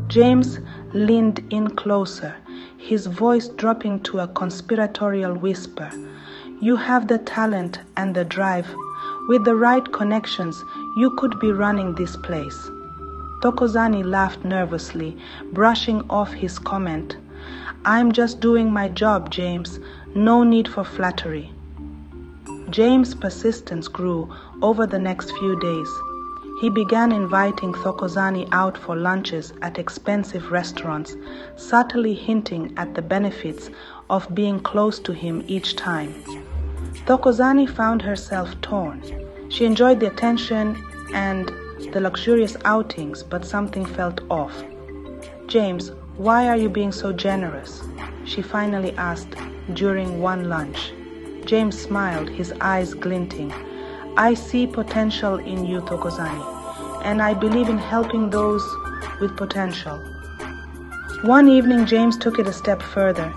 James leaned in closer, his voice dropping to a conspiratorial whisper. "You have the talent and the drive. With the right connections, you could be running this place." Thokozani laughed nervously, brushing off his comment. "I'm just doing my job, James. No need for flattery." James' persistence grew over the next few days. He began inviting Thokozani out for lunches at expensive restaurants, subtly hinting at the benefits of being close to him each time. Thokozani found herself torn. She enjoyed the attention and the luxurious outings, but something felt off. "James, why are you being so generous?" she finally asked during one lunch. James smiled, his eyes glinting. "I see potential in you, Thokozani, and I believe in helping those with potential." One evening, James took it a step further.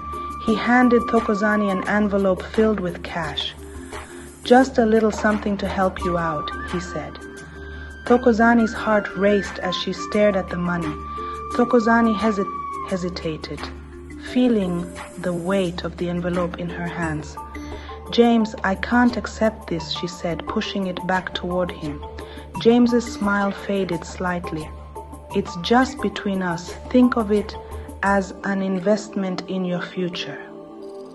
He handed Thokozani an envelope filled with cash. "Just a little something to help you out," he said. Thokozani's heart raced as she stared at the money. Thokozani hesitated, feeling the weight of the envelope in her hands. "James, I can't accept this," she said, pushing it back toward him. James's smile faded slightly. "It's just between us. Think of it as an investment in your future."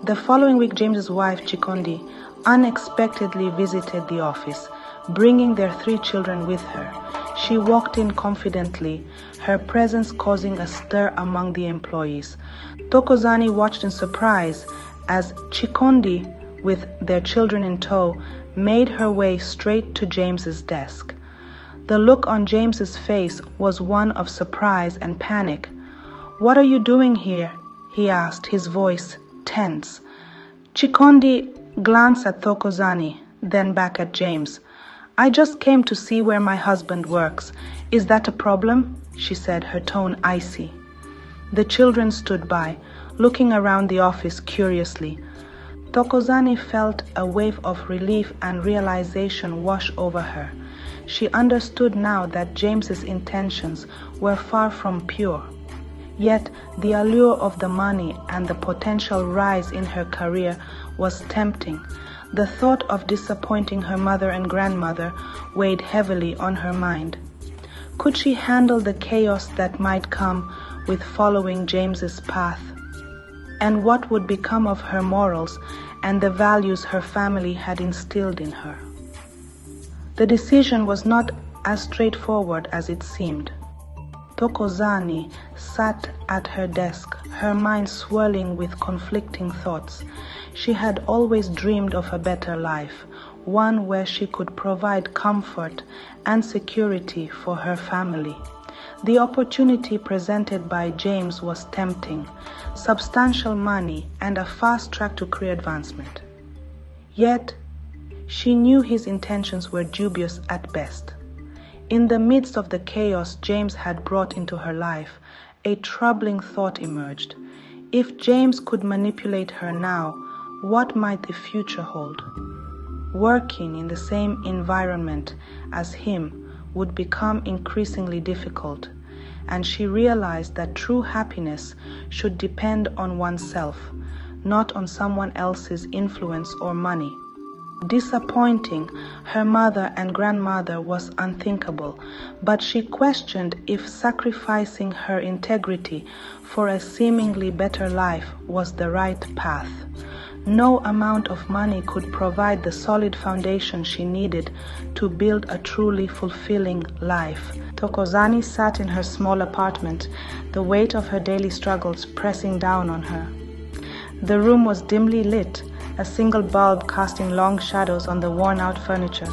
The following week, James's wife, Chikondi, unexpectedly visited the office, bringing their 3 children with her. She walked in confidently, her presence causing a stir among the employees. Thokozani watched in surprise as Chikondi, with their children in tow, made her way straight to James's desk. The look on James's face was one of surprise and panic. "What are you doing here?" he asked, his voice tense. Chikondi glanced at Thokozani, then back at James. "I just came to see where my husband works. Is that a problem?" she said, her tone icy. The children stood by, looking around the office curiously. Thokozani felt a wave of relief and realization wash over her. She understood now that James's intentions were far from pure. Yet the allure of the money and the potential rise in her career was tempting. The thought of disappointing her mother and grandmother weighed heavily on her mind. Could she handle the chaos that might come with following James's path? And what would become of her morals and the values her family had instilled in her? The decision was not as straightforward as it seemed. Thokozani sat at her desk, her mind swirling with conflicting thoughts. She had always dreamed of a better life, one where she could provide comfort and security for her family. The opportunity presented by James was tempting, substantial money and a fast track to career advancement. Yet, she knew his intentions were dubious at best. In the midst of the chaos James had brought into her life, a troubling thought emerged. If James could manipulate her now, what might the future hold? Working in the same environment as him would become increasingly difficult, and she realized that true happiness should depend on oneself, not on someone else's influence or money. Disappointing her mother and grandmother was unthinkable, but she questioned if sacrificing her integrity for a seemingly better life was the right path. No amount of money could provide the solid foundation she needed to build a truly fulfilling life. Thokozani sat in her small apartment, the weight of her daily struggles pressing down on her. The room was dimly lit, a single bulb casting long shadows on the worn-out furniture.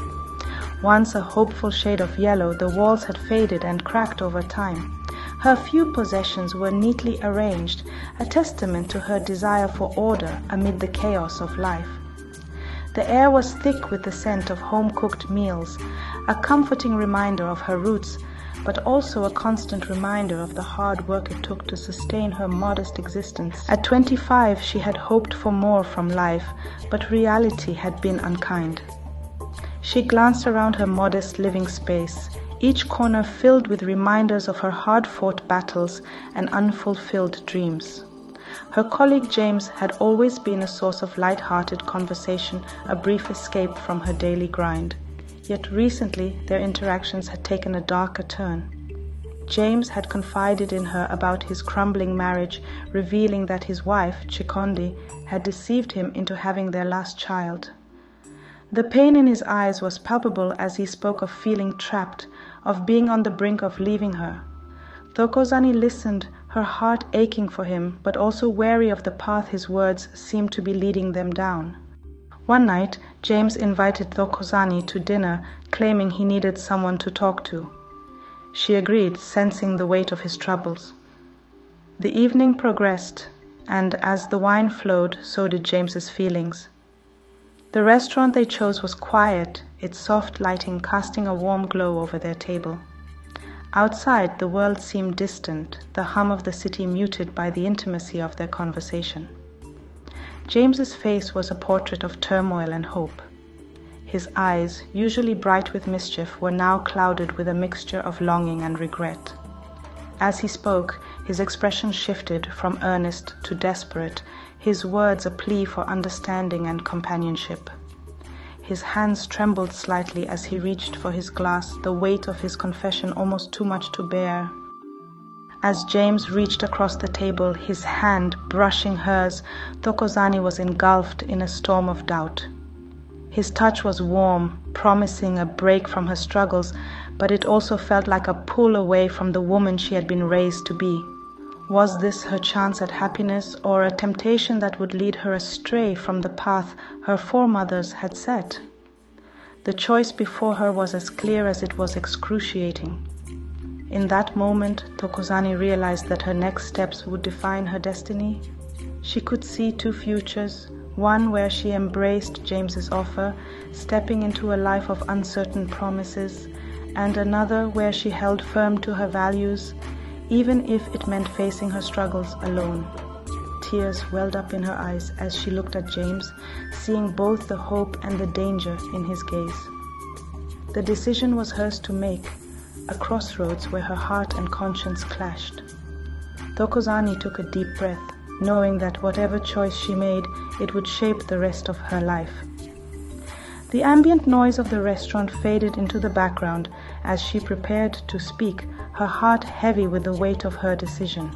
Once a hopeful shade of yellow, the walls had faded and cracked over time. Her few possessions were neatly arranged, a testament to her desire for order amid the chaos of life. The air was thick with the scent of home-cooked meals, a comforting reminder of her roots, but also a constant reminder of the hard work it took to sustain her modest existence. At 25, she had hoped for more from life, but reality had been unkind. She glanced around her modest living space, each corner filled with reminders of her hard-fought battles and unfulfilled dreams. Her colleague James had always been a source of light-hearted conversation, a brief escape from her daily grind. Yet recently their interactions had taken a darker turn. James had confided in her about his crumbling marriage, revealing that his wife, Chikondi, had deceived him into having their last child. The pain in his eyes was palpable as he spoke of feeling trapped, of being on the brink of leaving her. Thokozani listened, her heart aching for him, but also wary of the path his words seemed to be leading them down. One night, James invited Thokozani to dinner, claiming he needed someone to talk to. She agreed, sensing the weight of his troubles. The evening progressed, and as the wine flowed, so did James's feelings. The restaurant they chose was quiet, its soft lighting casting a warm glow over their table. Outside, the world seemed distant, the hum of the city muted by the intimacy of their conversation. James's face was a portrait of turmoil and hope. His eyes, usually bright with mischief, were now clouded with a mixture of longing and regret. As he spoke, his expression shifted from earnest to desperate, his words a plea for understanding and companionship. His hands trembled slightly as he reached for his glass, the weight of his confession almost too much to bear. As James reached across the table, his hand brushing hers, Thokozani was engulfed in a storm of doubt. His touch was warm, promising a break from her struggles, but it also felt like a pull away from the woman she had been raised to be. Was this her chance at happiness, or a temptation that would lead her astray from the path her foremothers had set? The choice before her was as clear as it was excruciating. In that moment, Thokozani realized that her next steps would define her destiny. She could see two futures, one where she embraced James's offer, stepping into a life of uncertain promises, and another where she held firm to her values, even if it meant facing her struggles alone. Tears welled up in her eyes as she looked at James, seeing both the hope and the danger in his gaze. The decision was hers to make, a crossroads where her heart and conscience clashed. Thokozani took a deep breath, knowing that whatever choice she made, it would shape the rest of her life. The ambient noise of the restaurant faded into the background as she prepared to speak, her heart heavy with the weight of her decision.